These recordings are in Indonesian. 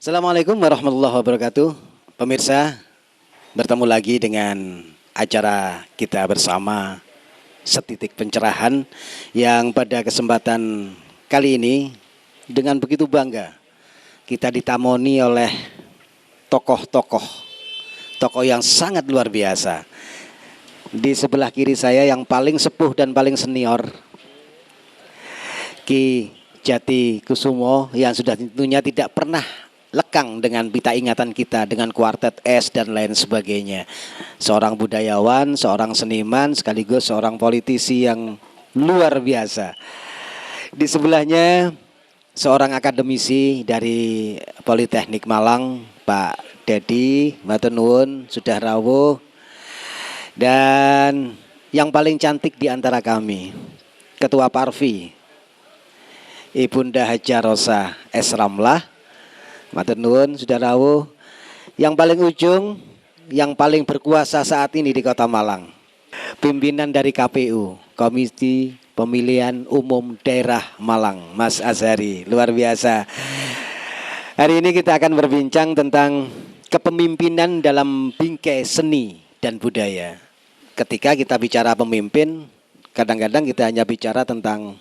Assalamualaikum warahmatullahi wabarakatuh. Pemirsa, bertemu lagi dengan acara kita bersama Setitik Pencerahan yang pada kesempatan kali ini dengan begitu bangga kita ditamoni oleh tokoh yang sangat luar biasa. Di sebelah kiri saya yang paling sepuh dan paling senior, Ki Jati Kusumo, yang sudah tentunya tidak pernah lekang dengan pita ingatan kita dengan kuartet S dan lain sebagainya. Seorang budayawan, seorang seniman, sekaligus seorang politisi yang luar biasa. Di sebelahnya seorang akademisi dari Politeknik Malang, Pak Dedi matur nuwun sudah rawuh. Dan yang paling cantik di antara kami, Ketua Parvi, Ibunda Haja Rosa S. Ramlah, matur nuwun sudah rawuh. Yang paling ujung, yang paling berkuasa saat ini di Kota Malang, pimpinan dari KPU, Komisi Pemilihan Umum Daerah Malang, Mas Azhari, luar biasa. Hari ini kita akan berbincang tentang kepemimpinan dalam bingkai seni dan budaya. Ketika kita bicara pemimpin, kadang-kadang kita hanya bicara tentang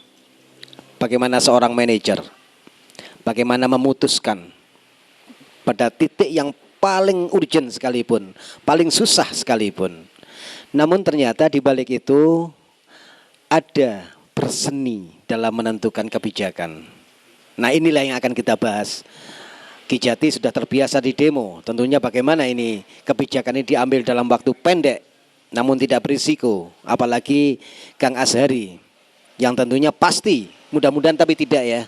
bagaimana seorang manajer, bagaimana memutuskan pada titik yang paling urgent sekalipun, paling susah sekalipun. Namun ternyata di balik itu ada berseni dalam menentukan kebijakan. Nah, inilah yang akan kita bahas. Ki Jati sudah terbiasa di demo. Tentunya bagaimana ini kebijakan ini diambil dalam waktu pendek namun tidak berisiko. Apalagi Kang Azhari yang tentunya pasti, mudah-mudahan tapi tidak ya.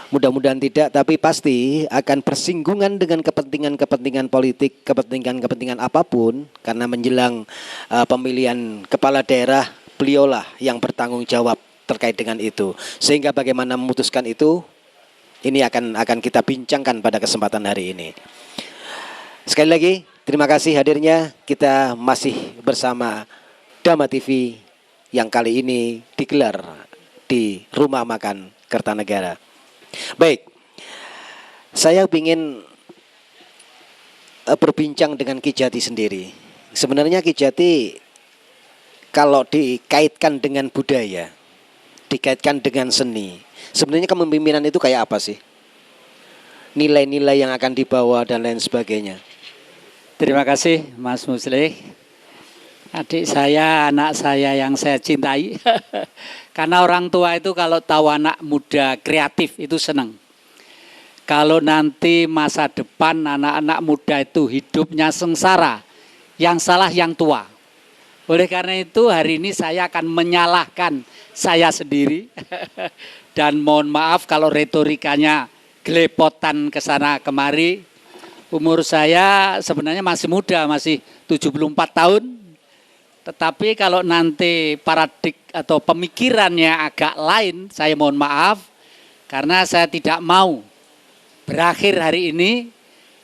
Mudah-mudahan tidak, tapi pasti akan bersinggungan dengan kepentingan-kepentingan politik, kepentingan-kepentingan apapun. Karena menjelang pemilihan kepala daerah, beliaulah yang bertanggung jawab terkait dengan itu. Sehingga bagaimana memutuskan itu, ini akan kita bincangkan pada kesempatan hari ini. Sekali lagi, terima kasih hadirnya. Kita masih bersama Dhamma TV yang kali ini digelar di Rumah Makan Kertanegara. Baik, saya ingin berbincang dengan Ki Jati sendiri. Sebenarnya Ki Jati kalau dikaitkan dengan budaya, dikaitkan dengan seni, sebenarnya kepemimpinan itu kayak apa sih? Nilai-nilai yang akan dibawa dan lain sebagainya. Terima kasih Mas Muslih. Adik saya, anak saya yang saya cintai. Karena orang tua itu kalau tahu anak muda kreatif itu senang. Kalau nanti masa depan anak-anak muda itu hidupnya sengsara, yang salah yang tua. Oleh karena itu hari ini saya akan menyalahkan saya sendiri. Dan mohon maaf kalau retorikanya gelepotan ke sana kemari. Umur saya sebenarnya masih muda, masih 74 tahun. Tetapi kalau nanti paradig atau pemikirannya agak lain, saya mohon maaf. Karena saya tidak mau berakhir hari ini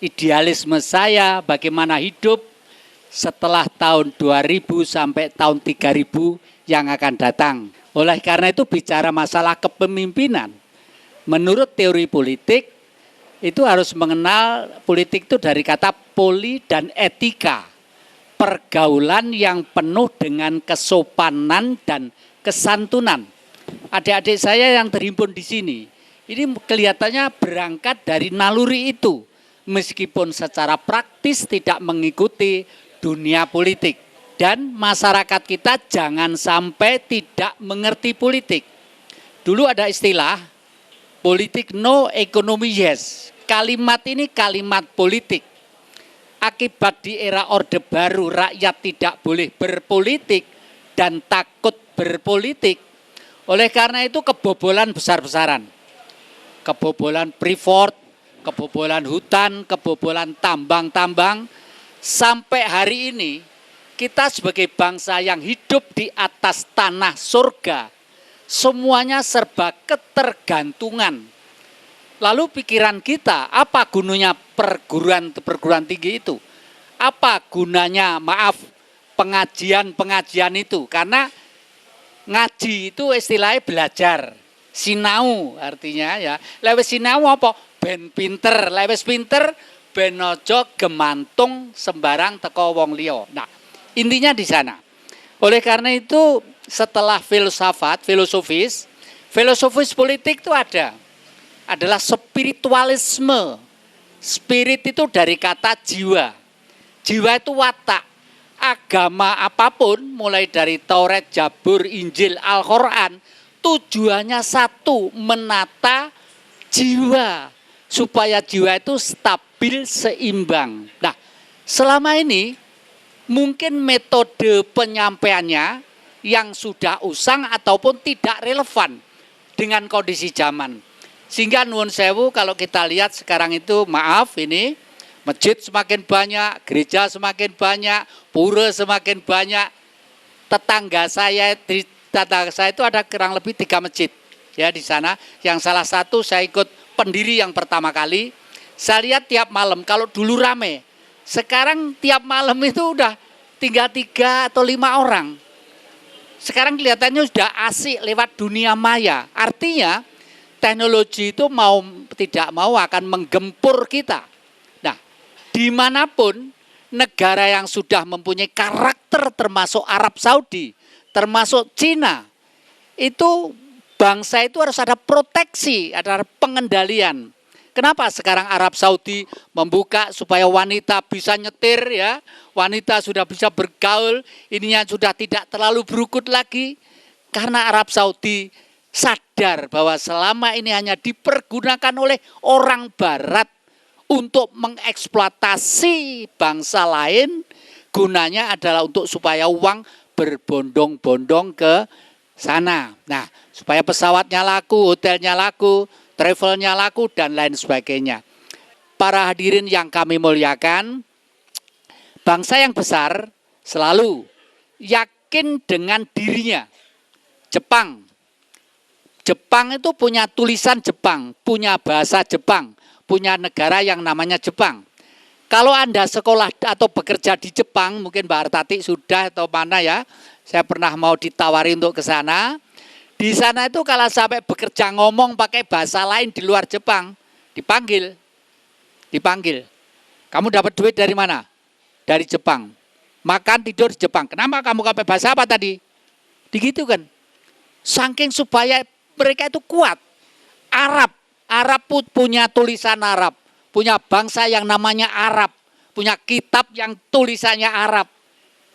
idealisme saya bagaimana hidup setelah tahun 2000 sampai tahun 3000 yang akan datang. Oleh karena itu bicara masalah kepemimpinan, menurut teori politik itu harus mengenal politik itu dari kata poli dan etika. Pergaulan yang penuh dengan kesopanan dan kesantunan. Adik-adik saya yang terhimpun di sini, ini kelihatannya berangkat dari naluri itu, meskipun secara praktis tidak mengikuti dunia politik. Dan masyarakat kita jangan sampai tidak mengerti politik. Dulu ada istilah politik no, ekonomi yes. Kalimat ini kalimat politik. Akibat di era Orde Baru rakyat tidak boleh berpolitik dan takut berpolitik. Oleh karena itu kebobolan besar-besaran. Kebobolan Freeport, kebobolan hutan, kebobolan tambang-tambang. Sampai hari ini kita sebagai bangsa yang hidup di atas tanah surga, semuanya serba ketergantungan. Lalu pikiran kita, apa gunanya perguruan tinggi itu? Apa gunanya, pengajian itu? Karena ngaji itu istilahnya belajar. Sinau artinya ya. Lewat sinau apa? ben pinter, lek wis pinter ben aja gemantung sembarang teko wong liya. Nah, intinya di sana. Oleh karena itu setelah filsafat, filosofis politik itu adalah spiritualisme. Spirit itu dari kata jiwa. Jiwa itu watak. Agama apapun, mulai dari Taurat, Zabur, Injil, Al-Quran, tujuannya satu, menata jiwa. Supaya jiwa itu stabil, seimbang. Nah, selama ini mungkin metode penyampaiannya yang sudah usang ataupun tidak relevan dengan kondisi zaman. Sehingga nuwun sewu kalau kita lihat sekarang itu, maaf ini, masjid semakin banyak, gereja semakin banyak, pura semakin banyak. Tetangga saya itu ada kurang lebih 3 masjid ya di sana. Yang salah satu saya ikut pendiri yang pertama kali. Saya lihat tiap malam kalau dulu rame, sekarang tiap malam itu udah tinggal 3 atau 5 orang. Sekarang kelihatannya sudah asik lewat dunia maya. Artinya teknologi itu mau tidak mau akan menggempur kita. Dimanapun negara yang sudah mempunyai karakter termasuk Arab Saudi, termasuk Cina, itu bangsa itu harus ada proteksi, ada pengendalian. Kenapa sekarang Arab Saudi membuka supaya wanita bisa nyetir ya, wanita sudah bisa bergaul, ininya sudah tidak terlalu berukut lagi, karena Arab Saudi sadar bahwa selama ini hanya dipergunakan oleh orang Barat untuk mengeksploitasi bangsa lain, gunanya adalah untuk supaya uang berbondong-bondong ke sana. Nah, supaya pesawatnya laku, hotelnya laku, travelnya laku, dan lain sebagainya. Para hadirin yang kami muliakan, bangsa yang besar selalu yakin dengan dirinya. Jepang itu punya tulisan Jepang, punya bahasa Jepang, punya negara yang namanya Jepang. Kalau Anda sekolah atau bekerja di Jepang, mungkin Mbak Artati sudah atau mana ya, saya pernah mau ditawari untuk ke sana. Di sana itu kalau sampai bekerja ngomong pakai bahasa lain di luar Jepang, dipanggil. Kamu dapat duit dari mana? Dari Jepang. Makan tidur di Jepang. Kenapa kamu pakai bahasa apa tadi? Begitu kan. Saking supaya mereka itu kuat. Arab punya tulisan Arab, punya bangsa yang namanya Arab, punya kitab yang tulisannya Arab.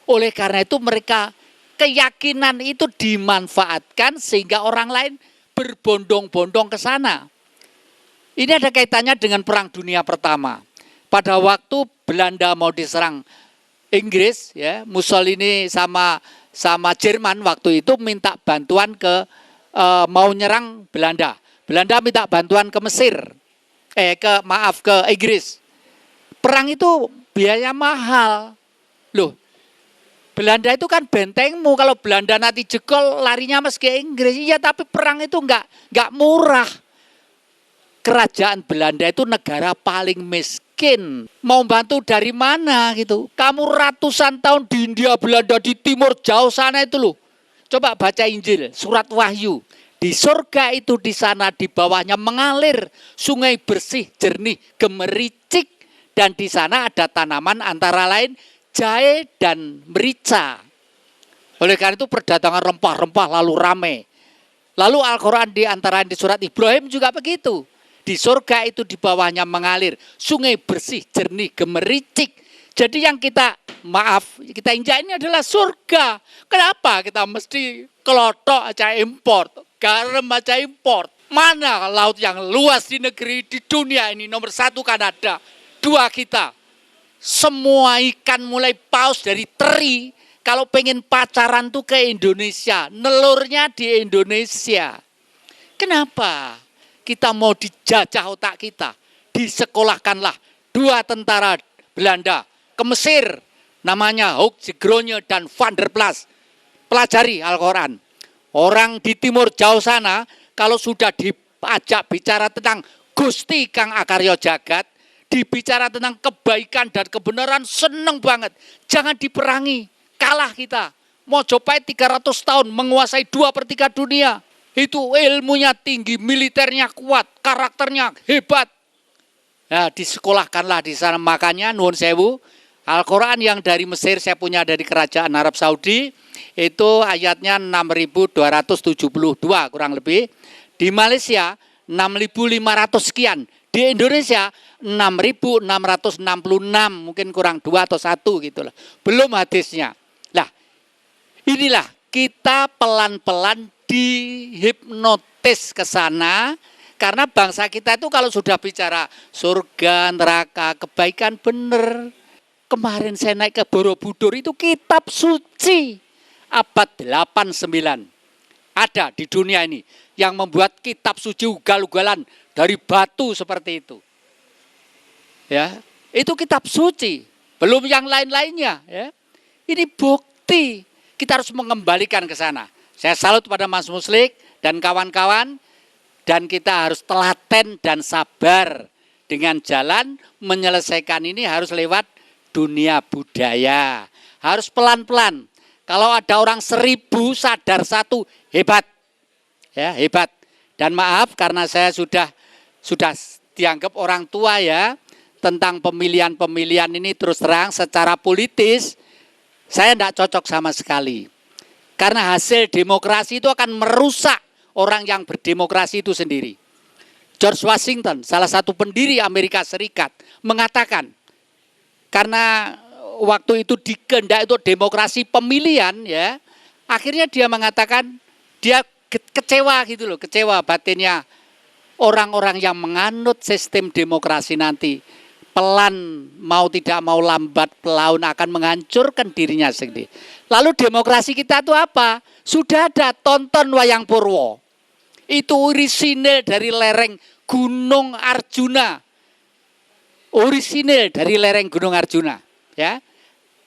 Oleh karena itu mereka keyakinan itu dimanfaatkan sehingga orang lain berbondong-bondong ke sana. Ini ada kaitannya dengan Perang Dunia Pertama. Pada waktu Belanda mau diserang Inggris, ya, Mussolini sama Jerman waktu itu minta bantuan mau nyerang Belanda. Belanda minta bantuan ke Mesir, ke Inggris. Perang itu biaya mahal. Loh, Belanda itu kan bentengmu, kalau Belanda nanti jekol larinya mas ke Inggris. Iya, tapi perang itu enggak murah. Kerajaan Belanda itu negara paling miskin. Mau bantu dari mana gitu? Kamu ratusan tahun di India, Belanda, di timur jauh sana itu loh. Coba baca Injil, surat Wahyu. Di surga itu di sana di bawahnya mengalir sungai bersih, jernih, gemericik. Dan di sana ada tanaman antara lain jahe dan merica. Oleh karena itu perdagangan rempah-rempah lalu ramai. Lalu Al-Quran di antara di surat Ibrahim juga begitu. Di surga itu di bawahnya mengalir sungai bersih, jernih, gemericik. Jadi yang kita injak ini adalah surga. Kenapa kita mesti kelotok aja import? Garam aja import. Mana laut yang luas di negeri, di dunia ini? Nomor 1 Kanada, 2 kita. Semua ikan mulai paus dari teri, kalau pengen pacaran tuh ke Indonesia, nelurnya di Indonesia. Kenapa kita mau dijajah otak kita? Disekolahkanlah 2 tentara Belanda ke Mesir, namanya Hugh Zigronje dan Van der Plas. Pelajari Al-Quran. Orang di timur jauh sana, kalau sudah diajak bicara tentang Gusti Kang Akarya Jagat, dibicara tentang kebaikan dan kebenaran, seneng banget. Jangan diperangi, kalah kita. Mojopahit 300 tahun menguasai 2/3 dunia. Itu ilmunya tinggi, militernya kuat, karakternya hebat. Nah, disekolahkanlah di sana. Makanya nuwun sewu, Al-Quran yang dari Mesir saya punya dari kerajaan Arab Saudi, itu ayatnya 6.272 kurang lebih. Di Malaysia 6.500 sekian. Di Indonesia 6.666, mungkin kurang 2 atau 1 gitu lah. Belum hadisnya. Lah, inilah kita pelan-pelan dihipnotis ke sana. Karena bangsa kita itu kalau sudah bicara surga, neraka, kebaikan benar. Kemarin saya naik ke Borobudur itu kitab suci abad 89. Ada di dunia ini yang membuat kitab suci ugal-ugalan dari batu seperti itu. Ya, itu kitab suci, belum yang lain-lainnya, ya. Ini bukti kita harus mengembalikan ke sana. Saya salut pada Mas Muslik dan kawan-kawan. Dan kita harus telaten dan sabar dengan jalan menyelesaikan ini harus lewat dunia budaya. Harus pelan-pelan. Kalau ada orang 1000 sadar 1, hebat. Ya, hebat. Dan maaf karena saya sudah dianggap orang tua ya, tentang pemilihan-pemilihan ini terus terang secara politis, saya tidak cocok sama sekali. Karena hasil demokrasi itu akan merusak orang yang berdemokrasi itu sendiri. George Washington, salah satu pendiri Amerika Serikat, mengatakan karena waktu itu dikehendak itu demokrasi pemilihan ya, akhirnya dia mengatakan dia kecewa gitu loh, kecewa batinnya orang-orang yang menganut sistem demokrasi nanti pelan mau tidak mau lambat laun akan menghancurkan dirinya sendiri. Lalu demokrasi kita itu apa? Sudah ada, tonton Wayang Purwo. Itu orisinil dari lereng Gunung Arjuna. Orisinil dari lereng Gunung Arjuna. Ya,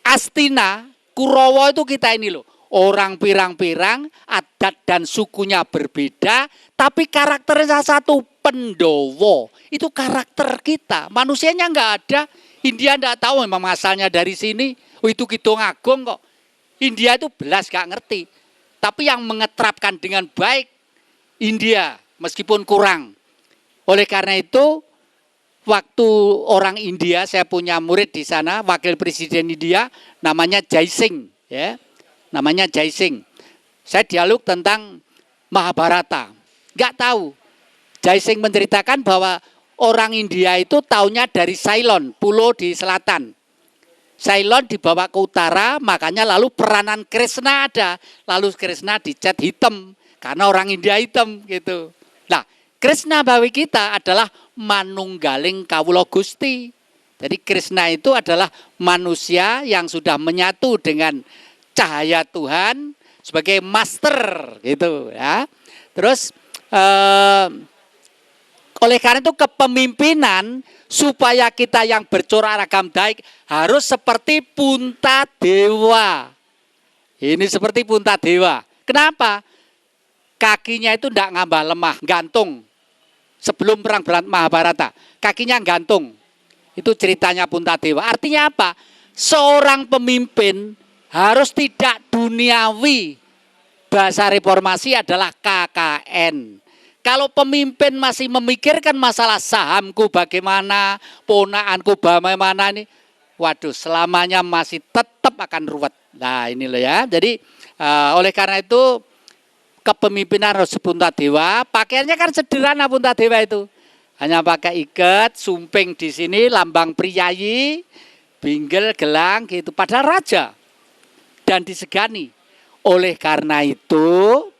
Astina, Kurawa itu kita ini loh. Orang pirang-pirang, adat dan sukunya berbeda, tapi karakternya satu, Pendowo. Itu karakter kita. Manusianya nggak ada. India nggak tahu memang asalnya dari sini. Oh, itu Kidung Agung kok. India itu belas nggak ngerti. Tapi yang mengeterapkan dengan baik India, meskipun kurang. Oleh karena itu, waktu orang India, saya punya murid di sana, wakil presiden India, namanya Jai Singh, ya, namanya Jai Singh. Saya dialog tentang Mahabharata, nggak tahu. Jai Singh menceritakan bahwa orang India itu taunya dari Ceylon, pulau di selatan. Ceylon dibawa ke utara, makanya lalu peranan Krishna ada, lalu Krishna dicat hitam. Karena orang India hitam gitu. Nah, Krishna bawi kita adalah manunggaling kawula Gusti. Jadi Krishna itu adalah manusia yang sudah menyatu dengan cahaya Tuhan sebagai master gitu ya. Terus oleh karena itu kepemimpinan supaya kita yang bercorak ragam daik harus seperti Puntadewa. Ini seperti Puntadewa. Kenapa? Kakinya itu tidak ngambah lemah, gantung. Sebelum perang Mahabharata, kakinya gantung. Itu ceritanya Puntadewa. Artinya apa? Seorang pemimpin harus tidak duniawi. Bahasa reformasi adalah KKN. Kalau pemimpin masih memikirkan masalah sahamku bagaimana, ponaanku bagaimana ini, waduh selamanya masih tetap akan ruwet. Nah ini loh ya. Jadi oleh karena itu, kepemimpinan harus Puntadewa, pakaiannya kan sederhana Puntadewa itu. Hanya pakai ikat, sumping di sini, lambang priyayi, binggel, gelang gitu. Padahal raja. Dan disegani. Oleh karena itu,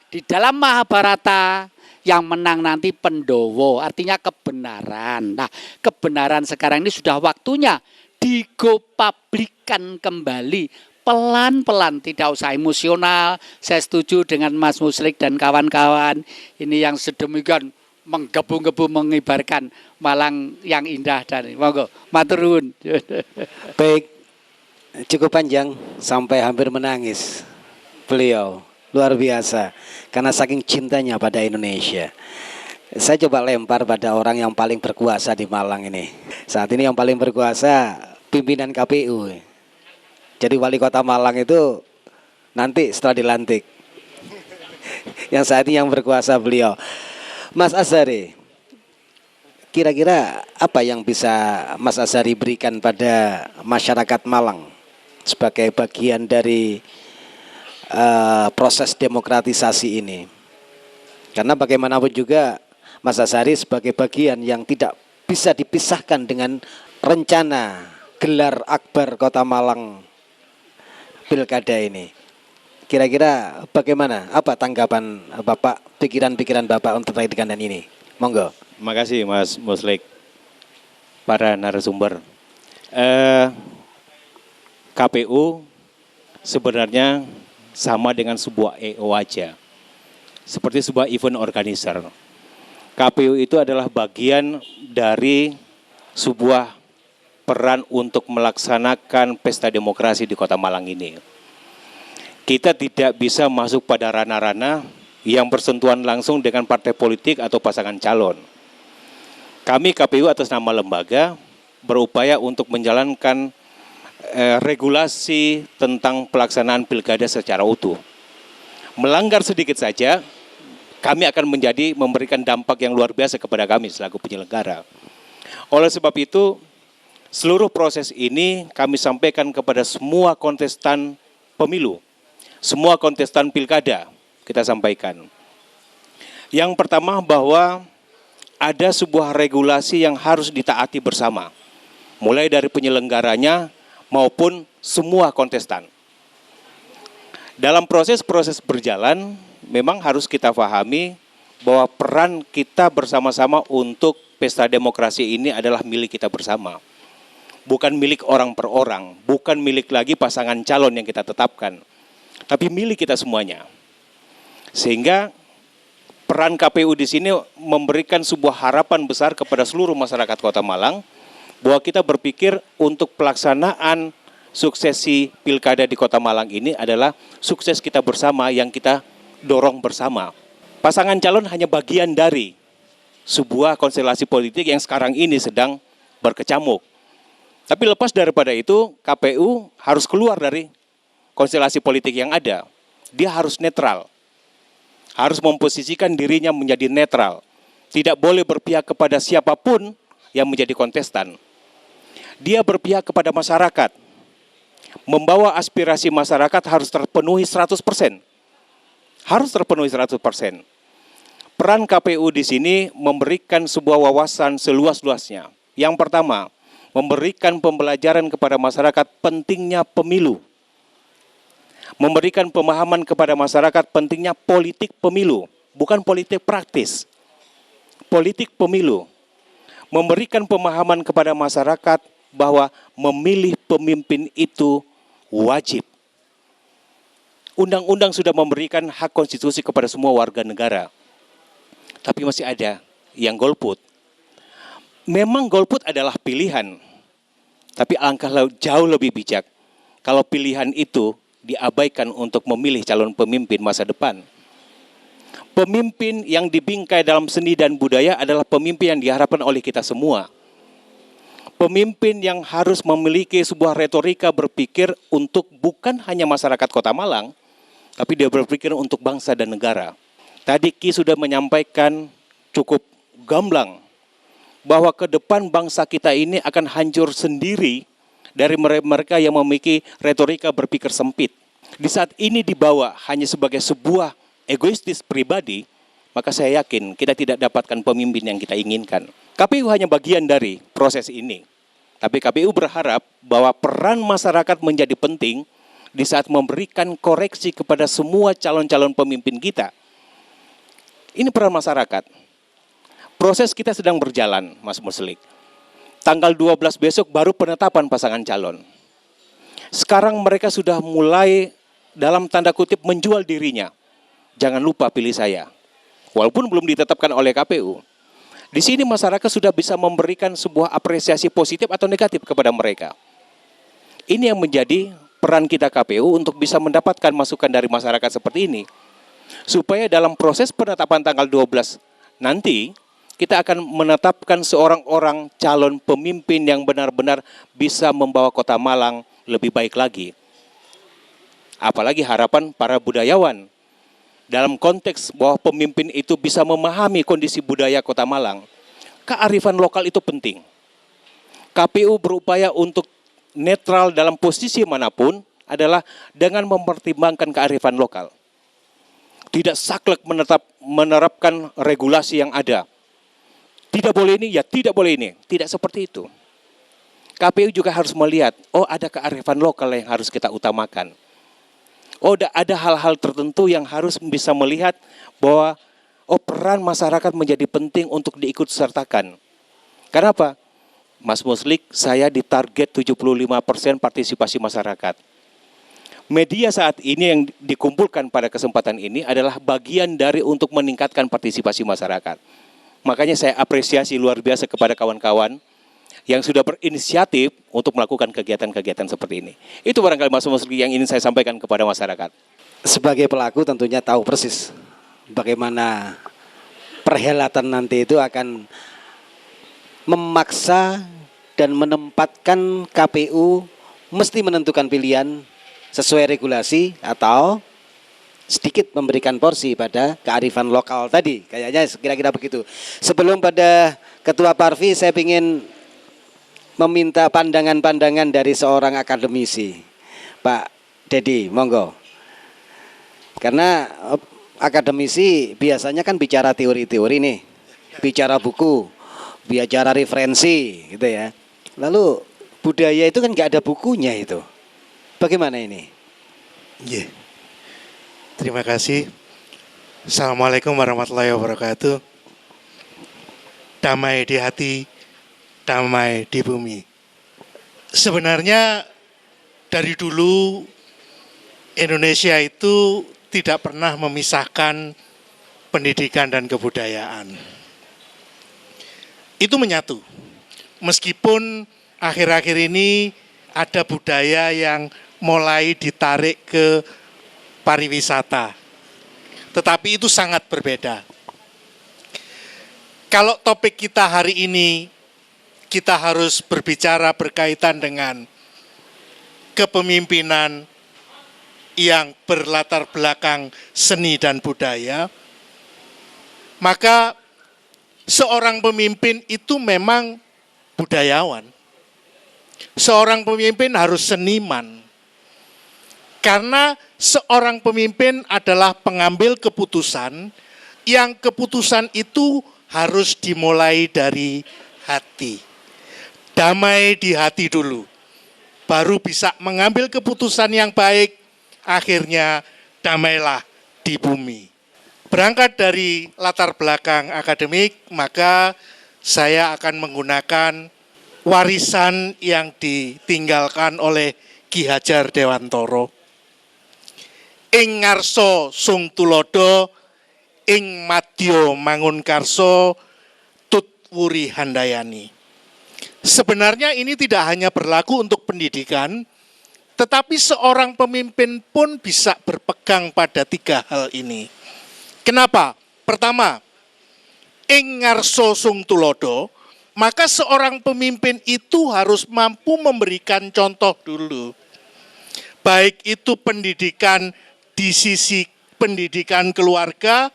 di dalam Mahabharata yang menang nanti Pendowo, artinya kebenaran. Nah, kebenaran sekarang ini sudah waktunya digopublikkan kembali. Pelan-pelan, tidak usah emosional. Saya setuju dengan Mas Muslik dan kawan-kawan. Ini yang sedemikian menggebu-gebu mengibarkan Malang yang indah. Dan monggo, matur nuwun. Baik, cukup panjang sampai hampir menangis. Beliau luar biasa karena saking cintanya pada Indonesia. Saya coba lempar pada orang yang paling berkuasa di Malang ini. Saat ini yang paling berkuasa pimpinan KPU. Jadi wali kota Malang itu nanti setelah dilantik. Yang saat ini yang berkuasa beliau. Mas Azhari, kira-kira apa yang bisa Mas Azhari berikan pada masyarakat Malang sebagai bagian dari proses demokratisasi ini? Karena bagaimanapun juga Mas Azhari sebagai bagian yang tidak bisa dipisahkan dengan rencana gelar akbar Kota Malang Pilkada ini. Kira-kira bagaimana? Apa tanggapan Bapak, pikiran-pikiran Bapak untuk terkait dengan ini? Monggo. Terima kasih Mas Muslik, para narasumber. KPU sebenarnya sama dengan sebuah EO aja, seperti sebuah event organizer. KPU itu adalah bagian dari sebuah peran untuk melaksanakan pesta demokrasi di Kota Malang ini. Kita tidak bisa masuk pada ranah-ranah yang bersentuhan langsung dengan partai politik atau pasangan calon. Kami KPU atas nama lembaga berupaya untuk menjalankan regulasi tentang pelaksanaan pilkada secara utuh. Melanggar sedikit saja, kami akan memberikan dampak yang luar biasa kepada kami selaku penyelenggara. Oleh sebab itu, seluruh proses ini kami sampaikan kepada semua kontestan pemilu, semua kontestan pilkada kita sampaikan. Yang pertama bahwa ada sebuah regulasi yang harus ditaati bersama, mulai dari penyelenggaranya maupun semua kontestan. Dalam proses-proses berjalan, memang harus kita pahami bahwa peran kita bersama-sama untuk pesta demokrasi ini adalah milik kita bersama. Bukan milik orang per orang, bukan milik lagi pasangan calon yang kita tetapkan, tapi milik kita semuanya. Sehingga peran KPU di sini memberikan sebuah harapan besar kepada seluruh masyarakat Kota Malang bahwa kita berpikir untuk pelaksanaan suksesi pilkada di Kota Malang ini adalah sukses kita bersama yang kita dorong bersama. Pasangan calon hanya bagian dari sebuah konstelasi politik yang sekarang ini sedang berkecamuk. Tapi lepas daripada itu, KPU harus keluar dari konstelasi politik yang ada. Dia harus netral. Harus memposisikan dirinya menjadi netral. Tidak boleh berpihak kepada siapapun yang menjadi kontestan. Dia berpihak kepada masyarakat. Membawa aspirasi masyarakat harus terpenuhi 100%. Harus terpenuhi 100%. Peran KPU di sini memberikan sebuah wawasan seluas-luasnya. Yang pertama, memberikan pembelajaran kepada masyarakat pentingnya pemilu. Memberikan pemahaman kepada masyarakat pentingnya politik pemilu, bukan politik praktis. Politik pemilu. Memberikan pemahaman kepada masyarakat bahwa memilih pemimpin itu wajib. Undang-undang sudah memberikan hak konstitusi kepada semua warga negara. Tapi masih ada yang golput. Memang golput adalah pilihan. Tapi alangkah jauh lebih bijak kalau pilihan itu diabaikan untuk memilih calon pemimpin masa depan. Pemimpin yang dibingkai dalam seni dan budaya adalah pemimpin yang diharapkan oleh kita semua. Pemimpin yang harus memiliki sebuah retorika berpikir untuk bukan hanya masyarakat Kota Malang, tapi dia berpikir untuk bangsa dan negara. Tadi Ki sudah menyampaikan cukup gamblang bahwa ke depan bangsa kita ini akan hancur sendiri dari mereka yang memiliki retorika berpikir sempit. Di saat ini dibawa hanya sebagai sebuah egoistis pribadi, maka saya yakin kita tidak dapatkan pemimpin yang kita inginkan. KPU hanya bagian dari proses ini. Tapi KPU berharap bahwa peran masyarakat menjadi penting di saat memberikan koreksi kepada semua calon-calon pemimpin kita. Ini peran masyarakat. Proses kita sedang berjalan, Mas Muslik. Tanggal 12 besok baru penetapan pasangan calon. Sekarang mereka sudah mulai dalam tanda kutip menjual dirinya. Jangan lupa pilih saya. Walaupun belum ditetapkan oleh KPU. Di sini masyarakat sudah bisa memberikan sebuah apresiasi positif atau negatif kepada mereka. Ini yang menjadi peran kita KPU untuk bisa mendapatkan masukan dari masyarakat seperti ini. Supaya dalam proses penetapan tanggal 12 nanti, kita akan menetapkan seorang orang calon pemimpin yang benar-benar bisa membawa Kota Malang lebih baik lagi. Apalagi harapan para budayawan. Dalam konteks bahwa pemimpin itu bisa memahami kondisi budaya Kota Malang. kearifan lokal itu penting. KPU berupaya untuk netral dalam posisi manapun adalah dengan mempertimbangkan kearifan lokal. Tidak saklek menerapkan regulasi yang ada. Tidak boleh ini, ya tidak boleh ini. Tidak seperti itu. KPU juga harus melihat, oh ada kearifan lokal yang harus kita utamakan. Oh ada hal-hal tertentu yang harus bisa melihat bahwa peran masyarakat menjadi penting untuk diikut sertakan. Kenapa? Mas Muslik, saya ditarget 75% partisipasi masyarakat. Media saat ini yang dikumpulkan pada kesempatan ini adalah bagian dari untuk meningkatkan partisipasi masyarakat. Makanya saya apresiasi luar biasa kepada kawan-kawan yang sudah berinisiatif untuk melakukan kegiatan-kegiatan seperti ini. Itu barangkali Mas Muslik yang ingin saya sampaikan kepada masyarakat. Sebagai pelaku tentunya tahu persis bagaimana perhelatan nanti itu akan memaksa dan menempatkan KPU mesti menentukan pilihan sesuai regulasi atau sedikit memberikan porsi pada kearifan lokal tadi. Kayaknya kira-kira begitu. Sebelum pada Ketua Parvi, saya ingin meminta pandangan-pandangan dari seorang akademisi. Pak Dedi, monggo. Karena akademisi biasanya kan bicara teori-teori nih, bicara buku, bicara referensi gitu ya. Lalu budaya itu kan nggak ada bukunya itu. Bagaimana ini? Yeah. Terima kasih. Assalamualaikum warahmatullahi wabarakatuh. Damai di hati, damai di bumi. Sebenarnya dari dulu Indonesia itu tidak pernah memisahkan pendidikan dan kebudayaan. Itu menyatu. Meskipun akhir-akhir ini ada budaya yang mulai ditarik ke pariwisata. Tetapi itu sangat berbeda. Kalau topik kita hari ini, kita harus berbicara berkaitan dengan kepemimpinan yang berlatar belakang seni dan budaya, maka seorang pemimpin itu memang budayawan. Seorang pemimpin harus seniman. Karena seorang pemimpin adalah pengambil keputusan, yang keputusan itu harus dimulai dari hati. Damai di hati dulu, baru bisa mengambil keputusan yang baik, akhirnya damailah di bumi. Berangkat dari latar belakang akademik, maka saya akan menggunakan warisan yang ditinggalkan oleh Ki Hajar Dewantoro. Ing ngarso sung tulodo, ing madya mangun karso, tut wuri handayani. Sebenarnya ini tidak hanya berlaku untuk pendidikan, tetapi seorang pemimpin pun bisa berpegang pada tiga hal ini. Kenapa? Pertama, ing ngarso sung tulodo, maka seorang pemimpin itu harus mampu memberikan contoh dulu. Baik itu pendidikan di sisi pendidikan keluarga,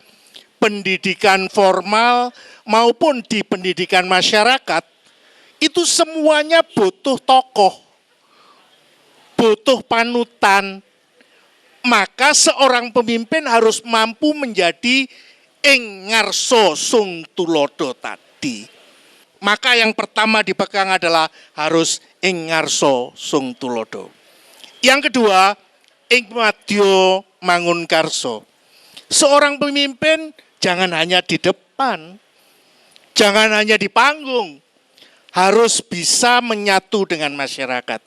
pendidikan formal, maupun di pendidikan masyarakat, itu semuanya butuh tokoh, butuh panutan. Maka seorang pemimpin harus mampu menjadi ing ngarso sung tulodo tadi. Maka yang pertama dipegang adalah harus ing ngarso sung tulodo. Yang kedua, ing madya mangun karso. Seorang pemimpin jangan hanya di depan, jangan hanya di panggung, harus bisa menyatu dengan masyarakat.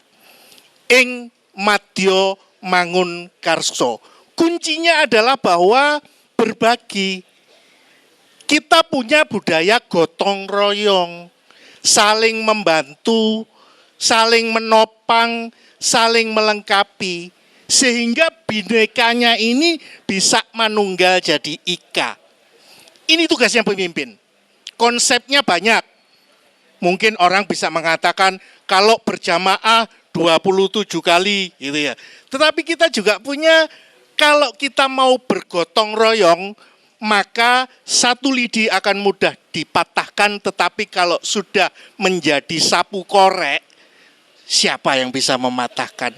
Ing madya mangun karso. Kuncinya adalah bahwa berbagi. Kita punya budaya gotong royong, saling membantu, saling menopang, saling melengkapi, sehingga binekanya ini bisa manunggal jadi ika. Ini tugasnya pemimpin. Konsepnya banyak. Mungkin orang bisa mengatakan kalau berjamaah 27 kali gitu ya. Tetapi kita juga punya, kalau kita mau bergotong royong, maka satu lidi akan mudah dipatahkan, tetapi kalau sudah menjadi sapu korek, siapa yang bisa mematahkan?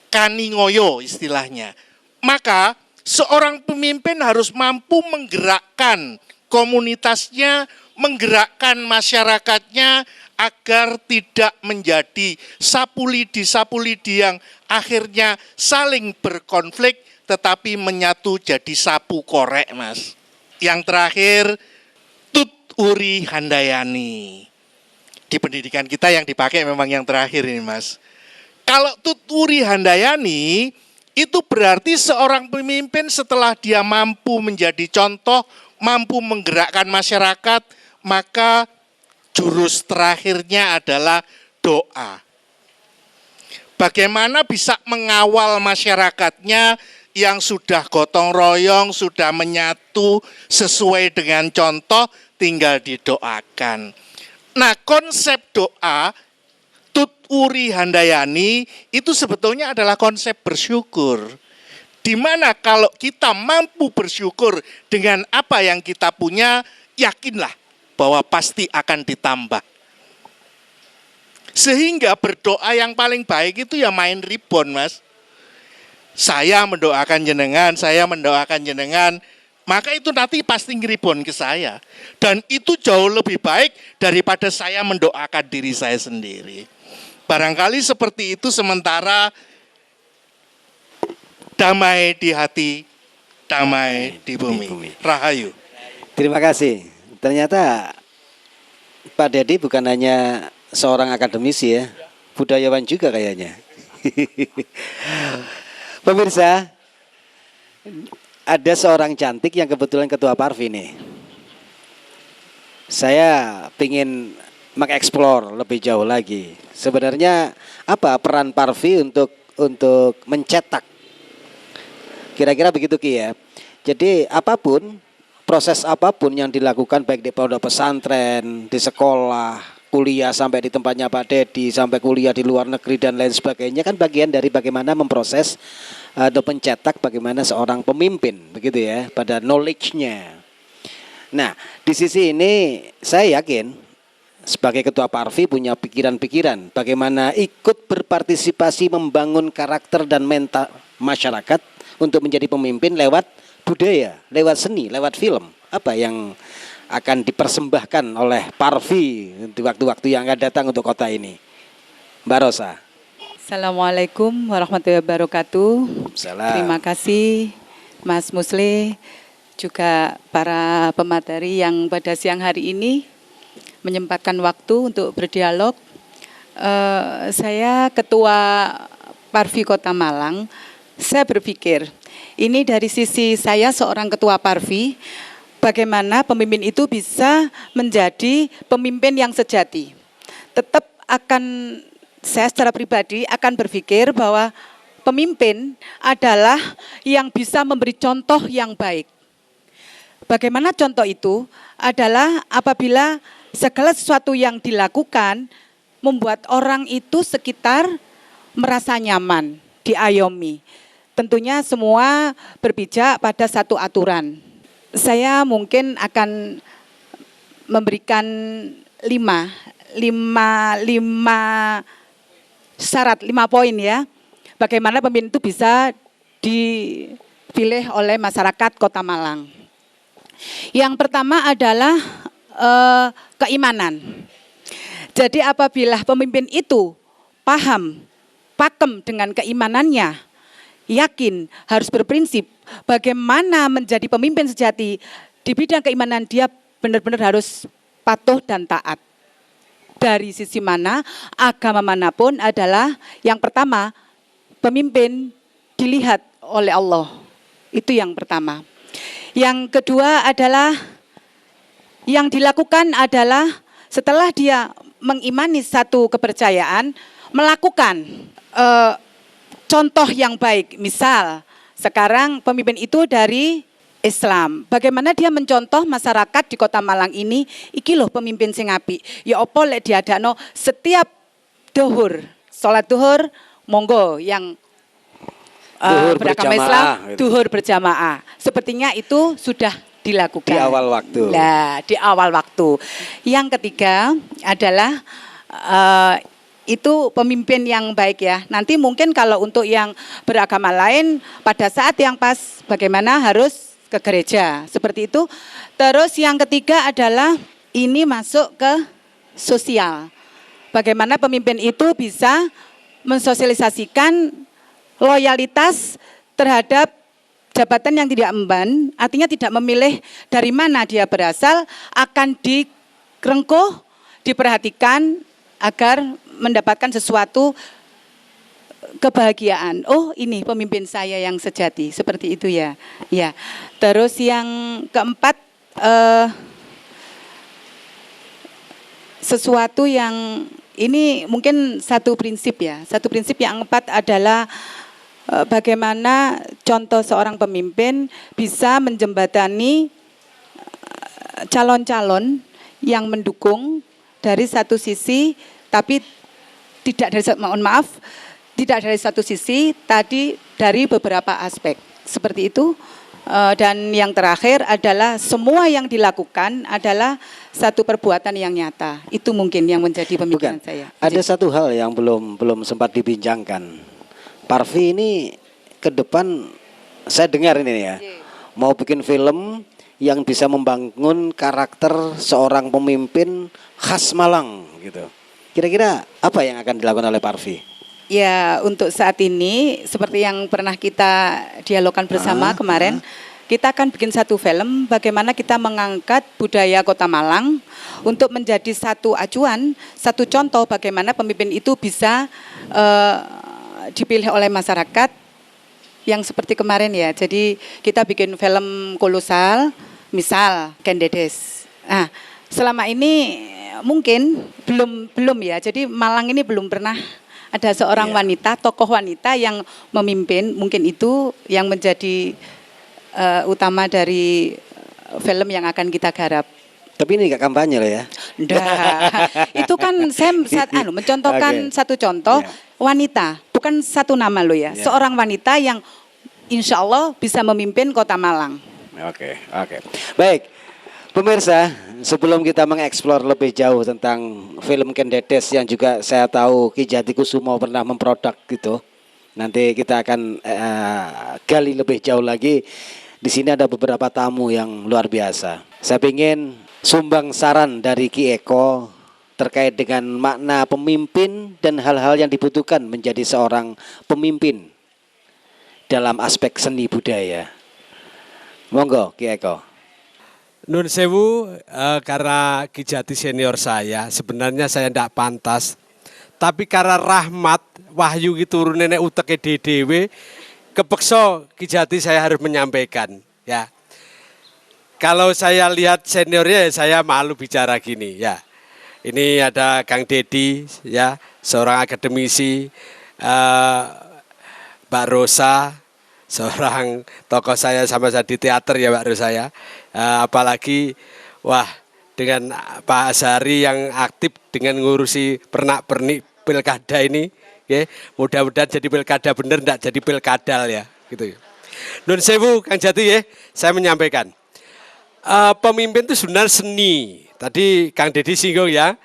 Kaningoyo istilahnya. Maka seorang pemimpin harus mampu menggerakkan komunitasnya, menggerakkan masyarakatnya agar tidak menjadi sapu lidi yang akhirnya saling berkonflik tetapi menyatu jadi sapu korek, Mas. Yang terakhir, Tut Uri Handayani. Di pendidikan kita yang dipakai memang yang terakhir ini, Mas. Kalau Tut Uri Handayani itu berarti seorang pemimpin setelah dia mampu menjadi contoh, mampu menggerakkan masyarakat, maka jurus terakhirnya adalah doa. Bagaimana bisa mengawal masyarakatnya yang sudah gotong royong, sudah menyatu sesuai dengan contoh, tinggal didoakan. Nah, konsep doa Tut Uri Handayani itu sebetulnya adalah konsep bersyukur. Di mana kalau kita mampu bersyukur dengan apa yang kita punya, yakinlah bahwa pasti akan ditambah. Sehingga berdoa yang paling baik itu ya main ribon, Mas. Saya mendoakan jenengan, maka itu nanti pasti ngeribon ke saya. Dan itu jauh lebih baik daripada saya mendoakan diri saya sendiri. Barangkali seperti itu, sementara damai di hati, damai di bumi. Rahayu. Terima kasih. Ternyata Pak Dedi bukan hanya seorang akademisi ya, budayawan juga kayaknya. Pemirsa, ada seorang cantik yang kebetulan ketua Parvi nih. Saya ingin mengeksplor lebih jauh lagi. Sebenarnya apa peran Parvi untuk mencetak? Kira-kira begitu Ki ya. Jadi apapun, proses apapun yang dilakukan baik di pondok pesantren, di sekolah, kuliah sampai di tempatnya Pak Dedi, sampai kuliah di luar negeri dan lain sebagainya, kan bagian dari bagaimana memproses atau mencetak bagaimana seorang pemimpin, begitu ya, pada knowledge-nya. Nah, di sisi ini saya yakin sebagai ketua Parvi punya pikiran-pikiran bagaimana ikut berpartisipasi membangun karakter dan mental masyarakat untuk menjadi pemimpin lewat budaya, lewat seni, lewat film. Apa yang akan dipersembahkan oleh Parvi di waktu-waktu yang akan datang untuk kota ini. Mbak Rosa. Assalamualaikum warahmatullahi wabarakatuh. Salam. Terima kasih Mas Musli, juga para pemateri yang pada siang hari ini menyempatkan waktu untuk berdialog. Saya Ketua Parvi Kota Malang, saya berpikir ini dari sisi saya seorang Ketua Parvi, bagaimana pemimpin itu bisa menjadi pemimpin yang sejati. Tetap saya secara pribadi akan berpikir bahwa pemimpin adalah yang bisa memberi contoh yang baik. Bagaimana contoh itu adalah apabila segala sesuatu yang dilakukan membuat orang itu sekitar merasa nyaman, diayomi. Tentunya semua berpijak pada satu aturan. Saya mungkin akan memberikan lima syarat, 5 poin ya. Bagaimana pemimpin itu bisa dipilih oleh masyarakat Kota Malang. Yang pertama adalah keimanan. Jadi apabila pemimpin itu pakem dengan keimanannya, yakin, harus berprinsip bagaimana menjadi pemimpin sejati di bidang keimanan, dia benar-benar harus patuh dan taat. Dari sisi mana, agama manapun adalah yang pertama, pemimpin dilihat oleh Allah. Itu yang pertama. Yang kedua adalah, yang dilakukan adalah setelah dia mengimani satu kepercayaan, melakukan contoh yang baik. Misal, sekarang pemimpin itu dari Islam. Bagaimana dia mencontoh masyarakat di Kota Malang ini, iki loh pemimpin sing apik. Ya apa lek diadakno setiap duhur, salat duhur, monggo yang beragama berjamaah, Islam, gitu. duhur berjamaah. Sepertinya itu sudah dilakukan. Di awal waktu. Nah, di awal waktu. Yang ketiga adalah itu pemimpin yang baik ya. Nanti mungkin kalau untuk yang beragama lain pada saat yang pas bagaimana harus ke gereja. Seperti itu. Terus yang ketiga adalah ini masuk ke sosial. Bagaimana pemimpin itu bisa mensosialisasikan loyalitas terhadap jabatan yang tidak emban, artinya tidak memilih dari mana dia berasal, akan direngkuh, diperhatikan agar mendapatkan sesuatu kebahagiaan. Oh, ini pemimpin saya yang sejati, seperti itu ya. Ya. Terus yang keempat sesuatu yang ini mungkin satu prinsip ya. Satu prinsip yang keempat adalah bagaimana contoh seorang pemimpin bisa menjembatani calon-calon yang mendukung dari satu sisi, tapi tidak dari, mohon maaf, tidak dari satu sisi, tadi dari beberapa aspek. Seperti itu. Dan yang terakhir adalah semua yang dilakukan adalah satu perbuatan yang nyata. Itu mungkin yang menjadi pemikiran saya. Ada satu hal yang belum sempat dibincangkan. Parvi ini ke depan saya dengar ini ya, mau bikin film yang bisa membangun karakter seorang pemimpin khas Malang gitu. Kira-kira apa yang akan dilakukan oleh Parvi? Ya, untuk saat ini seperti yang pernah kita dialogkan bersama kemarin, kita akan bikin satu film bagaimana kita mengangkat budaya Kota Malang untuk menjadi satu acuan, satu contoh bagaimana pemimpin itu bisa dipilih oleh masyarakat yang seperti kemarin ya. Jadi kita bikin film kolosal, misal Ken Dedes. Nah, selama ini mungkin belum ya. Jadi Malang ini belum pernah ada seorang wanita, tokoh wanita yang memimpin, mungkin itu yang menjadi utama dari film yang akan kita garap. Tapi ini gak kampanye loh ya. Nggak. Itu kan saya mencontohkan satu contoh wanita, bukan satu nama loh ya. Seorang wanita yang insya Allah bisa memimpin Kota Malang. Oke. Baik, pemirsa, sebelum kita mengeksplor lebih jauh tentang film Ken Dedes yang juga saya tahu Ki Jatikusumo pernah memproduk gitu. Nanti kita akan gali lebih jauh lagi. Di sini ada beberapa tamu yang luar biasa. Saya ingin sumbang saran dari Ki Eko terkait dengan makna pemimpin dan hal-hal yang dibutuhkan menjadi seorang pemimpin dalam aspek seni budaya. Monggo Ki Eko. Nun sewu, karena Ki Jati senior saya, sebenarnya saya tidak pantas. Tapi karena rahmat, wahyu gitu turun nenek utek dewe, kepeksa Ki Jati saya harus menyampaikan. Ya, kalau saya lihat seniornya, saya malu bicara gini. Ya, ini ada Kang Dedi, ya, seorang akademisi, Mbak Rosa, seorang tokoh saya sama saya di teater ya Mbak Rosa ya. Apalagi wah dengan Pak Azhari yang aktif dengan ngurusi pernak-pernik pilkada ini, ya, mudah-mudahan jadi pilkada bener, enggak jadi pilkadal ya, gitu. Nun sewu Kang Jati ya, saya menyampaikan pemimpin itu sebenarnya seni. Tadi Kang Dedi singgung ya,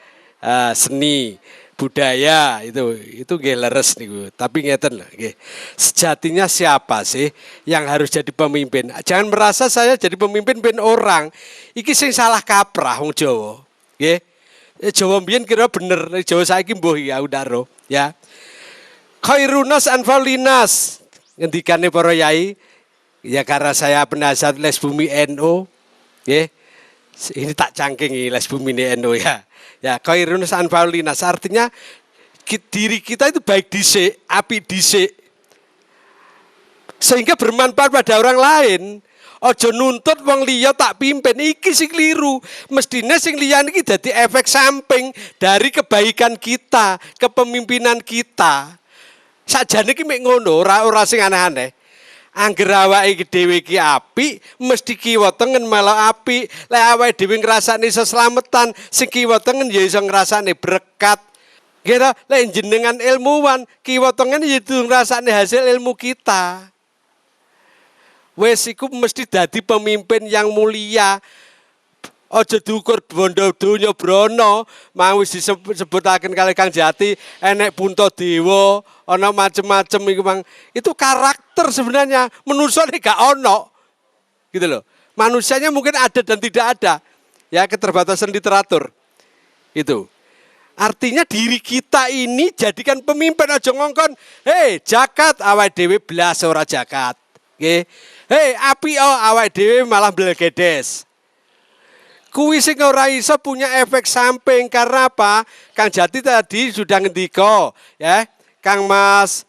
seni budaya itu nggih leres niku. Tapi ngeten lho nggih. Sejatinya siapa sih yang harus jadi pemimpin? Jangan merasa saya jadi pemimpin ben orang. Iki sing salah kaprah wong Jawa. Nggih. Jawa mbiyen kira bener, Jawa saiki mbuh ya udaro ya. Khairunas anfalinas ngendikane para yai ya karena saya penasihat Les Bumi NU nggih. Ini tak cangking Les Bumi NU ya. Ya, khairunus anfalinas artinya diri kita itu baik dhisik, apik dhisik. Sehingga bermanfaat pada orang lain. Ojo nuntut wong liya tak pimpin, iki sing kliru. Mestine sing liyane iki dadi efek samping dari kebaikan kita, kepemimpinan kita. Sakjane iki mek ngono, ora sing aneh-aneh. Angger awake dhewe iki apik, mesti kiwa tengen malah apik. Lek awake dhewe ngrasani seslametan, sing kiwa tengen ya iso ngrasani berkat. Kira lek jenengan ilmuwan, kiwa tengen ya ngrasani hasil ilmu kita. wis iku mesti dadi pemimpin yang mulia. Aja diukur bondo donya brana, mau wis disebutaken kali Kang Jati, enek Puntadewa, ana macem-macem iku Mang. Itu karakter sebenarnya, manusane gak ono. Gitu loh. Manusianya mungkin ada dan tidak ada. Ya, keterbatasan literatur. Itu. Artinya diri kita ini jadikan pemimpin, aja ngongkon, hei jakat awake dhewe blas ora jakat. Nggih. Hei apik awake dhewe malah blegedes. Kuwi sing ora iso punya efek samping karena apa? Kang Jati tadi sudah ngendika, ya. Kang Mas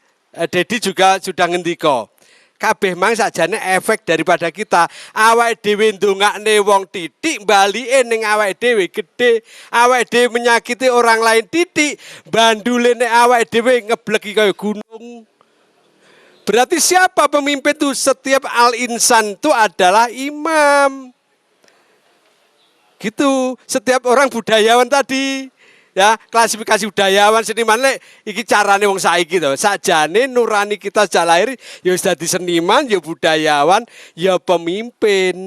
Dedi juga sudah ngendika. Kabeh mang sakjane efek daripada kita. Awake dhewe ndongakne wong titik, balike ning awake dhewe gedhe. Awake dhewe menyakiti orang lain titik, bandule nek awake dhewe ngebleki kaya gunung. Berarti siapa pemimpin itu? Setiap al-insan itu adalah imam. Gitu, setiap orang budayawan tadi, ya klasifikasi budayawan seniman lek iki carane wong saiki to. Sakjane nurani kita sejak lahir ya wis dadi seniman, ya budayawan, ya pemimpin.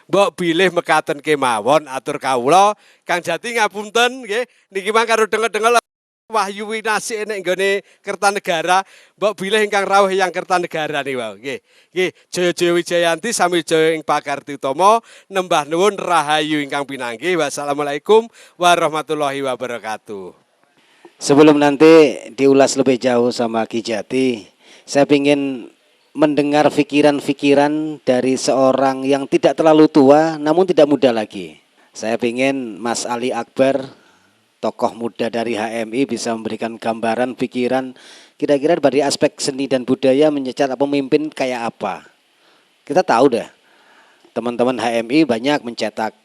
Mbok bilih mekaten kemawon atur kawula. Kang Jati ngapunten nggih, niki mah karo denger-denger Wahyu Winasih nek nggone Kertanegara, mbok bilih ingkang rawuh yang Kertanegara niku wae. Nggih, Jaya-jaya Wijayanti sami jaya ing pakarti utama, nembah nuwun rahayu ingkang pinanggih. Wassalamualaikum warahmatullahi wabarakatuh. Sebelum nanti diulas lebih jauh sama Ki Jati, saya ingin mendengar pikiran-pikiran dari seorang yang tidak terlalu tua namun tidak muda lagi. Saya ingin Mas Ali Akbar, tokoh muda dari HMI, bisa memberikan gambaran pikiran kira-kira dari aspek seni dan budaya mencetak pemimpin kayak apa. Kita tahu dah, teman-teman HMI banyak mencetak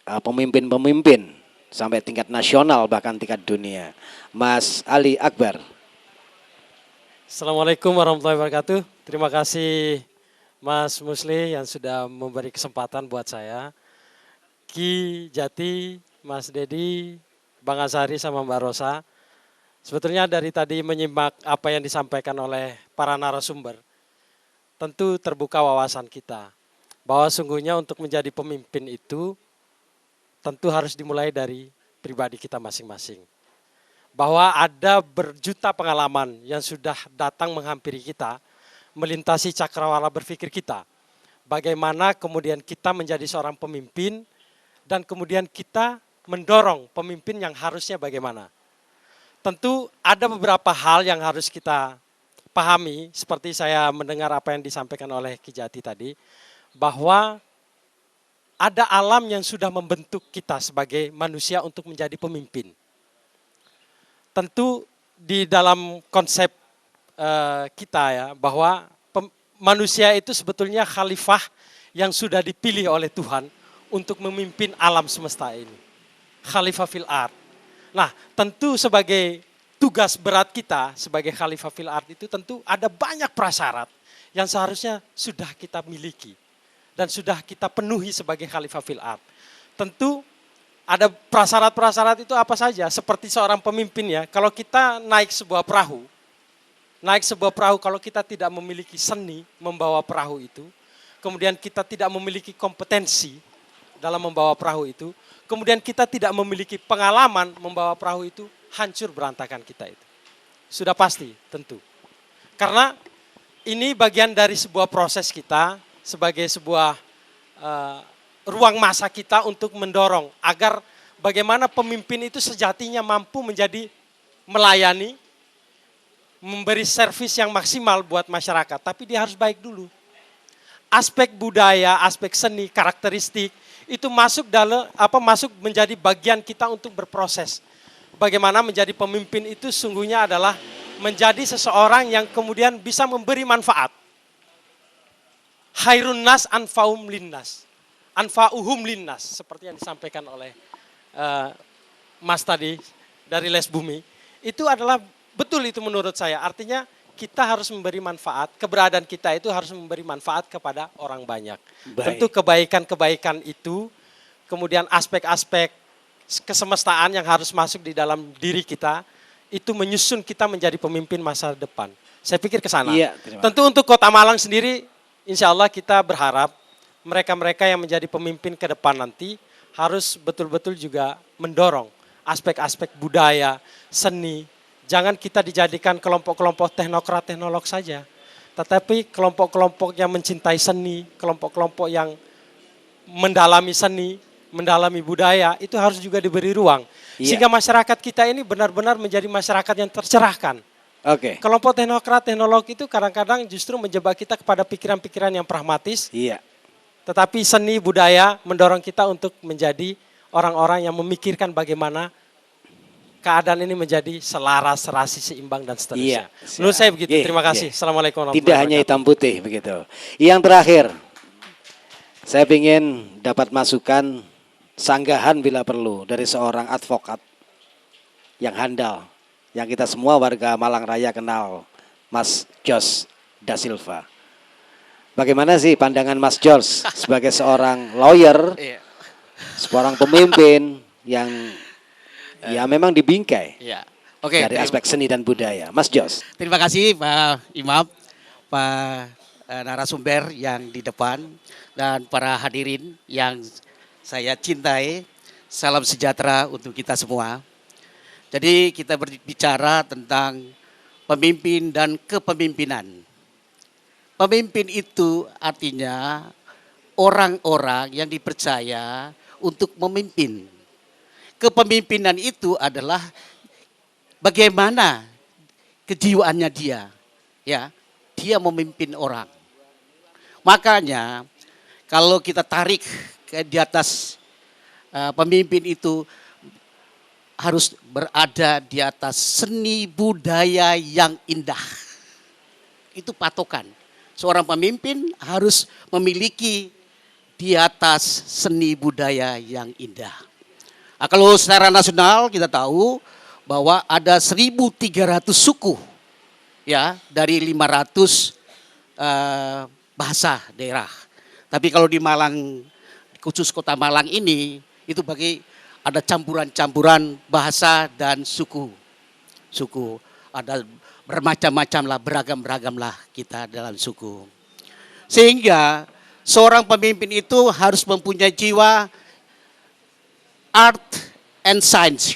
pemimpin-pemimpin sampai tingkat nasional bahkan tingkat dunia. Mas Ali Akbar. Assalamualaikum warahmatullahi wabarakatuh. Terima kasih Mas Musli yang sudah memberi kesempatan buat saya. Ki Jati, Mas Dedi, Bang Azhari sama Mbak Rosa. Sebetulnya dari tadi menyimak apa yang disampaikan oleh para narasumber, tentu terbuka wawasan kita. Bahwa sungguhnya untuk menjadi pemimpin itu tentu harus dimulai dari pribadi kita masing-masing. Bahwa ada berjuta pengalaman yang sudah datang menghampiri kita, melintasi cakrawala berpikir kita. Bagaimana kemudian kita menjadi seorang pemimpin dan kemudian kita mendorong pemimpin yang harusnya bagaimana. Tentu ada beberapa hal yang harus kita pahami, seperti saya mendengar apa yang disampaikan oleh Ki Jati tadi, bahwa ada alam yang sudah membentuk kita sebagai manusia untuk menjadi pemimpin. Tentu di dalam konsep kita ya, bahwa manusia itu sebetulnya khalifah yang sudah dipilih oleh Tuhan untuk memimpin alam semesta ini. Khalifah fil ard. Nah, tentu sebagai tugas berat kita sebagai khalifah fil ard itu tentu ada banyak prasyarat yang seharusnya sudah kita miliki dan sudah kita penuhi sebagai khalifah fil ard. Tentu ada prasyarat-prasyarat itu apa saja? Seperti seorang pemimpin ya, kalau kita naik sebuah perahu kalau kita tidak memiliki seni membawa perahu itu, kemudian kita tidak memiliki kompetensi dalam membawa perahu itu, kemudian kita tidak memiliki pengalaman membawa perahu itu, hancur berantakan kita itu. Sudah pasti, tentu. Karena ini bagian dari sebuah proses kita, sebagai sebuah ruang masa kita untuk mendorong, agar bagaimana pemimpin itu sejatinya mampu menjadi melayani, memberi servis yang maksimal buat masyarakat. Tapi dia harus baik dulu. Aspek budaya, aspek seni, karakteristik, itu masuk menjadi bagian kita untuk berproses. Bagaimana menjadi pemimpin itu sungguhnya adalah menjadi seseorang yang kemudian bisa memberi manfaat. Khairun nas anfa'uhum linnas. Anfa'uhum linnas, seperti yang disampaikan oleh Mas tadi dari Les Bumi. Itu adalah betul itu menurut saya. Artinya kita harus memberi manfaat, keberadaan kita itu harus memberi manfaat kepada orang banyak. Baik. Tentu kebaikan-kebaikan itu, kemudian aspek-aspek kesemestaan yang harus masuk di dalam diri kita, itu menyusun kita menjadi pemimpin masa depan. Saya pikir ke sana. Iya, terima kasih. Tentu untuk Kota Malang sendiri, insya Allah kita berharap mereka-mereka yang menjadi pemimpin ke depan nanti harus betul-betul juga mendorong aspek-aspek budaya, seni. Jangan kita dijadikan kelompok-kelompok teknokrat-teknolog saja. Tetapi kelompok-kelompok yang mencintai seni, kelompok-kelompok yang mendalami seni, mendalami budaya, itu harus juga diberi ruang. Iya. Sehingga masyarakat kita ini benar-benar menjadi masyarakat yang tercerahkan. Oke. Kelompok teknokrat, teknolog itu kadang-kadang justru menjebak kita kepada pikiran-pikiran yang pragmatis. Iya. Tetapi seni budaya mendorong kita untuk menjadi orang-orang yang memikirkan bagaimana keadaan ini menjadi selaras, serasi, seimbang, dan seterusnya. Iya. Menurut saya begitu. Iya, Terima kasih. iya. Assalamualaikum warahmatullahi Tidak hanya hitam putih begitu. Yang terakhir, saya ingin dapat masukan sanggahan bila perlu dari seorang advokat yang handal, yang kita semua warga Malang Raya kenal, Mas Jos da Silva. Bagaimana sih pandangan Mas Jos sebagai seorang lawyer, seorang pemimpin yang ya memang dibingkai Ya. Oke. dari aspek seni dan budaya. Mas Jos. Terima kasih Pak Imam, Pak narasumber yang di depan, dan para hadirin yang saya cintai. Salam sejahtera untuk kita semua. Jadi kita berbicara tentang pemimpin dan kepemimpinan. Pemimpin itu artinya orang-orang yang dipercaya untuk memimpin. Kepemimpinan itu adalah bagaimana kejiwaannya dia, ya, dia memimpin orang. Makanya kalau kita tarik di atas pemimpin itu harus berada di atas seni budaya yang indah. Itu patokan. Seorang pemimpin harus memiliki di atas seni budaya yang indah. Nah, kalau secara nasional kita tahu bahwa ada 1.300 suku, ya, dari 500 bahasa daerah. Tapi kalau di Malang, khusus kota Malang ini, itu ada campuran-campuran bahasa dan suku. Ada bermacam-macam lah, beragam-beragam lah kita dalam suku. Sehingga seorang pemimpin itu harus mempunyai jiwa art and science.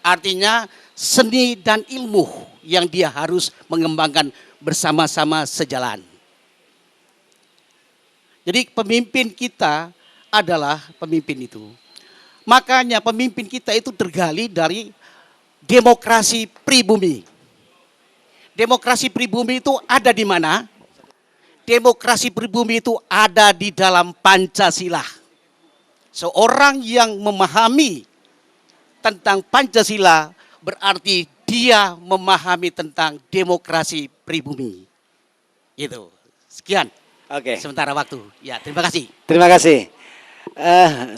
Artinya seni dan ilmu yang dia harus mengembangkan bersama-sama sejalan. Jadi pemimpin kita adalah pemimpin itu. Makanya pemimpin kita itu tergali dari demokrasi pribumi. Demokrasi pribumi itu ada di mana? Demokrasi pribumi itu ada di dalam Pancasila. Seorang yang memahami tentang Pancasila berarti dia memahami tentang demokrasi pribumi. Itu. Sekian. Oke. Sementara waktu. Ya, terima kasih. Terima kasih.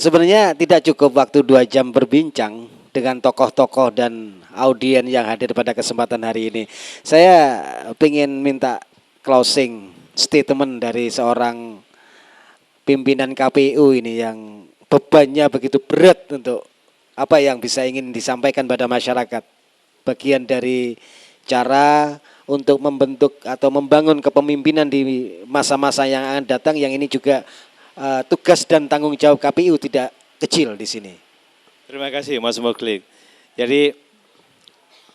Sebenarnya tidak cukup waktu 2 jam berbincang dengan tokoh-tokoh dan audien yang hadir pada kesempatan hari ini. Saya ingin minta closing statement dari seorang pimpinan KPU ini yang bebannya begitu berat untuk apa yang bisa ingin disampaikan pada masyarakat. Bagian dari cara untuk membentuk atau membangun kepemimpinan di masa-masa yang akan datang, yang ini juga tugas dan tanggung jawab KPU tidak kecil di sini. Terima kasih Mas Muklik. Jadi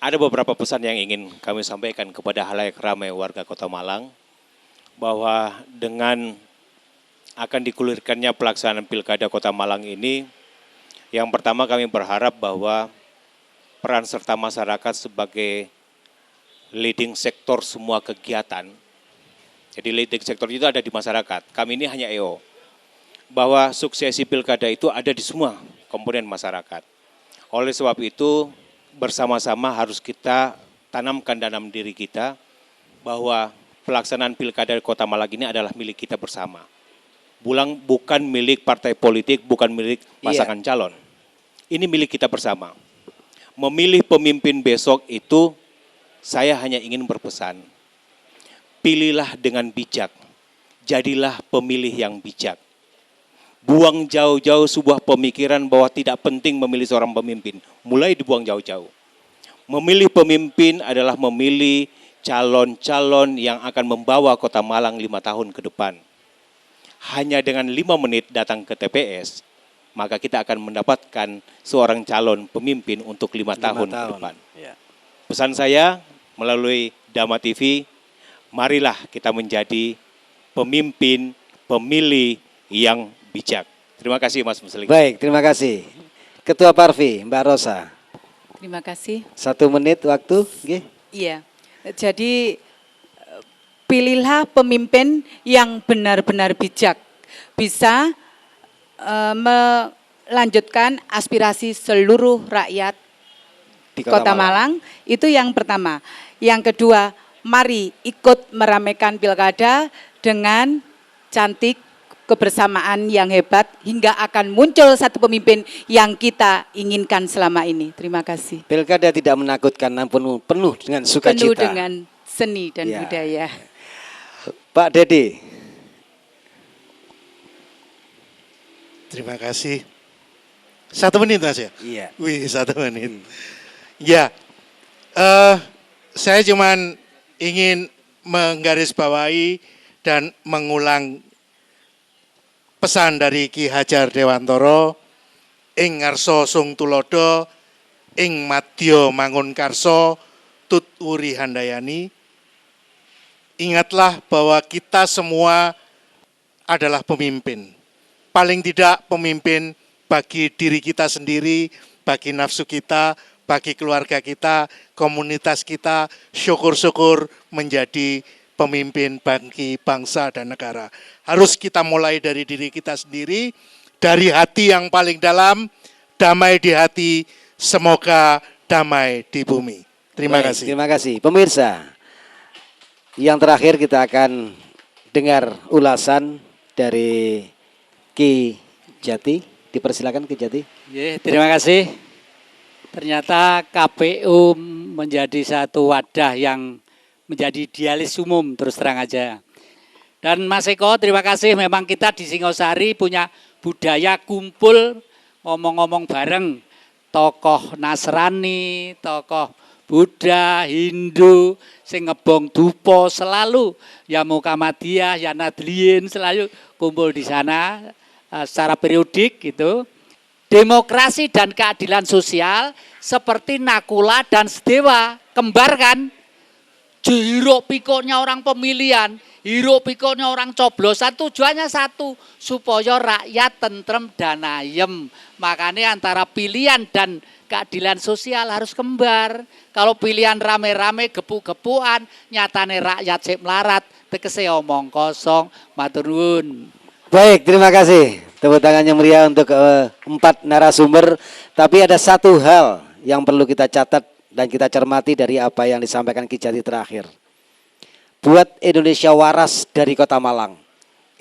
ada beberapa pesan yang ingin kami sampaikan kepada halayak ramai warga Kota Malang, bahwa dengan akan digulirkannya pelaksanaan Pilkada Kota Malang ini, yang pertama kami berharap bahwa peran serta masyarakat sebagai leading sektor semua kegiatan, jadi leading sektor itu ada di masyarakat, kami ini hanya EO, bahwa suksesi Pilkada itu ada di semua komponen masyarakat. Oleh sebab itu bersama-sama harus kita tanamkan dalam diri kita bahwa pelaksanaan Pilkada Kota Malang ini adalah milik kita bersama. Bukan milik partai politik, bukan milik pasangan calon. Ini milik kita bersama. Memilih pemimpin besok itu saya hanya ingin berpesan. Pilihlah dengan bijak. Jadilah pemilih yang bijak. Buang jauh-jauh sebuah pemikiran bahwa tidak penting memilih seorang pemimpin. Mulai dibuang jauh-jauh. Memilih pemimpin adalah memilih calon-calon yang akan membawa Kota Malang 5 tahun ke depan. Hanya dengan 5 menit datang ke TPS, maka kita akan mendapatkan seorang calon pemimpin untuk 5 tahun ke depan. Ya. Pesan saya melalui Dhamma TV, marilah kita menjadi pemimpin, pemilih yang bijak. Terima kasih Mas Muslim. Baik, terima kasih. Ketua Parvi, Mbak Rosa. Terima kasih. 1 menit waktu, nggih. Iya. Jadi pilihlah pemimpin yang benar-benar bijak, bisa melanjutkan aspirasi seluruh rakyat Di Kota Malang. Itu yang pertama. Yang kedua, mari ikut meramaikan pilkada dengan cantik, kebersamaan yang hebat, hingga akan muncul satu pemimpin yang kita inginkan selama ini. Terima kasih. Pilkada tidak menakutkan, namun penuh dengan sukacita. Penuh dengan seni dan Ya. budaya. Pak Dede. Terima kasih. 1 menit Mas ya? Iya. Wih, 1 menit. Ya, saya cuman ingin menggarisbawahi dan mengulang pesan dari Ki Hajar Dewantara, ing ngarsa sung tulodo, ing madya mangun karso, tut uri handayani. Ingatlah bahwa kita semua adalah pemimpin. Paling tidak pemimpin bagi diri kita sendiri, bagi nafsu kita, bagi keluarga kita, komunitas kita, syukur-syukur menjadi pemimpin bagi bangsa dan negara. Harus kita mulai dari diri kita sendiri, dari hati yang paling dalam, damai di hati, semoga damai di bumi. Terima Baik, kasih. Terima kasih. Pemirsa, yang terakhir kita akan dengar ulasan dari Ki Jati. Dipersilakan Ki Jati. Terima kasih. Ternyata KPU menjadi satu wadah yang menjadi dialis umum, terus terang aja. Dan Mas Eko, terima kasih. Memang kita di Singosari punya budaya kumpul, ngomong-ngomong bareng. Tokoh Nasrani, tokoh Buddha, Hindu, sing ngebong dupo selalu, ya Muhammadiyah, ya Nadliyin selalu kumpul di sana secara periodik gitu. Demokrasi dan keadilan sosial seperti Nakula dan Sedewa, kembar kan? Hiruk pikuknya orang pemilihan, hiruk pikuknya orang coblosan, tujuannya satu, supaya rakyat tentrem dan ayem. Makanya antara pilihan dan keadilan sosial harus kembar. Kalau pilihan rame-rame, gepu-gepuan, nyatane rakyat sik melarat, tegese omong kosong. Matur nuwun. Baik, terima kasih. Tepuk tangannya meriah untuk 4 narasumber. Tapi ada satu hal yang perlu kita catat dan kita cermati dari apa yang disampaikan Ki Jati terakhir. Buat Indonesia waras dari Kota Malang.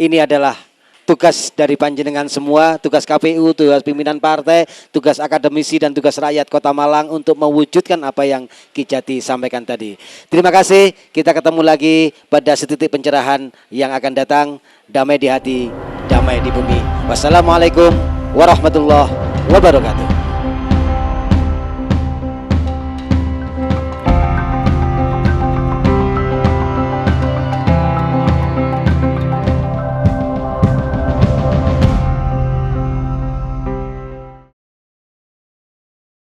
Ini adalah tugas dari panjenengan semua, tugas KPU, tugas pimpinan partai, tugas akademisi dan tugas rakyat Kota Malang untuk mewujudkan apa yang Ki Jati sampaikan tadi. Terima kasih, kita ketemu lagi pada setitik pencerahan yang akan datang. Damai di hati, damai di bumi. Wassalamualaikum warahmatullahi wabarakatuh.